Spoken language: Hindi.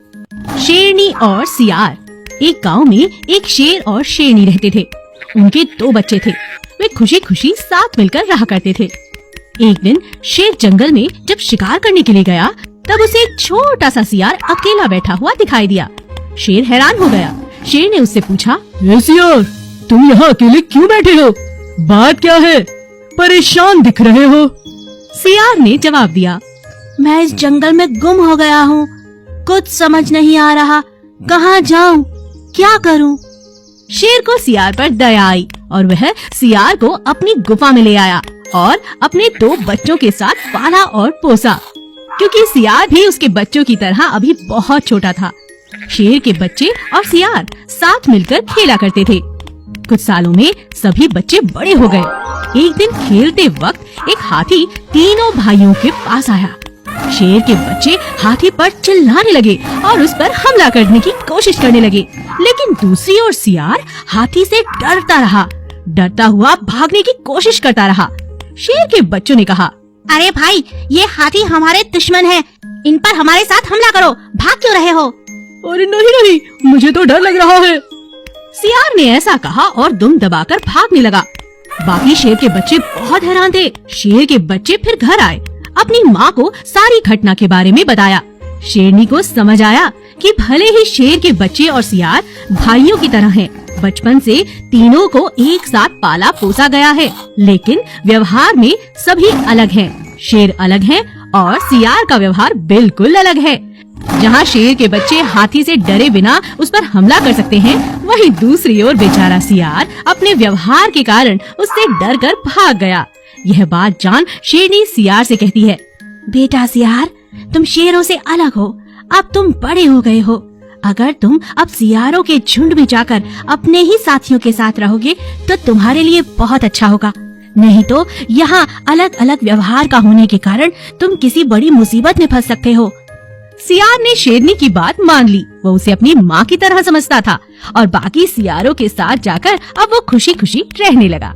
शेरनी और सियार। एक गांव में एक शेर और शेरनी रहते थे। उनके 2 बच्चे थे। वे खुशी खुशी साथ मिलकर रहा करते थे। एक दिन शेर जंगल में जब शिकार करने के लिए गया, तब उसे एक छोटा सा सियार अकेला बैठा हुआ दिखाई दिया। शेर हैरान हो गया। शेर ने उससे पूछा, ए सियार, तुम यहाँ अकेले क्यों बैठे हो? बात क्या है? परेशान दिख रहे हो। सियार ने जवाब दिया, मैं इस जंगल में गुम हो गया हूँ। कुछ समझ नहीं आ रहा, कहाँ जाऊँ, क्या करूँ? शेर को सियार पर दया आई और वह सियार को अपनी गुफा में ले आया और अपने 2 बच्चों के साथ पाला और पोसा, क्योंकि सियार भी उसके बच्चों की तरह अभी बहुत छोटा था। शेर के बच्चे और सियार साथ मिलकर खेला करते थे। कुछ सालों में सभी बच्चे बड़े हो गए। एक दिन खेलते वक्त एक हाथी तीनों भाइयों के पास आया। शेर के बच्चे हाथी पर चिल्लाने लगे और उस पर हमला करने की कोशिश करने लगे, लेकिन दूसरी ओर सियार हाथी से डरता हुआ भागने की कोशिश करता रहा। शेर के बच्चों ने कहा, अरे भाई, ये हाथी हमारे दुश्मन हैं, इन पर हमारे साथ हमला करो, भाग क्यों रहे हो? अरे नहीं, मुझे तो डर लग रहा है। सियार ने ऐसा कहा और दुम दबाकर भागने लगा। बाकी शेर के बच्चे बहुत हैरान थे। शेर के बच्चे फिर घर आए, अपनी माँ को सारी घटना के बारे में बताया। शेरनी को समझ आया कि भले ही शेर के बच्चे और सियार भाइयों की तरह हैं, बचपन से तीनों को एक साथ पाला पोसा गया है, लेकिन व्यवहार में सभी अलग हैं। शेर अलग है और सियार का व्यवहार बिल्कुल अलग है। जहाँ शेर के बच्चे हाथी से डरे बिना उस पर हमला कर सकते हैं, वहीं दूसरी ओर बेचारा सियार अपने व्यवहार के कारण उससे डर कर भाग गया। यह बात जान शेरनी सियार से कहती है, बेटा सियार, तुम शेरों से अलग हो, अब तुम बड़े हो गए हो। अगर तुम अब सियारों के झुंड में जाकर अपने ही साथियों के साथ रहोगे तो तुम्हारे लिए बहुत अच्छा होगा। नहीं तो यहाँ अलग अलग व्यवहार का होने के कारण तुम किसी बड़ी मुसीबत में फंस सकते हो। सियार ने शेरनी की बात मान ली। वो उसे अपनी माँ की तरह समझता था और बाकी सियारों के साथ जाकर अब वो खुशी खुशी रहने लगा।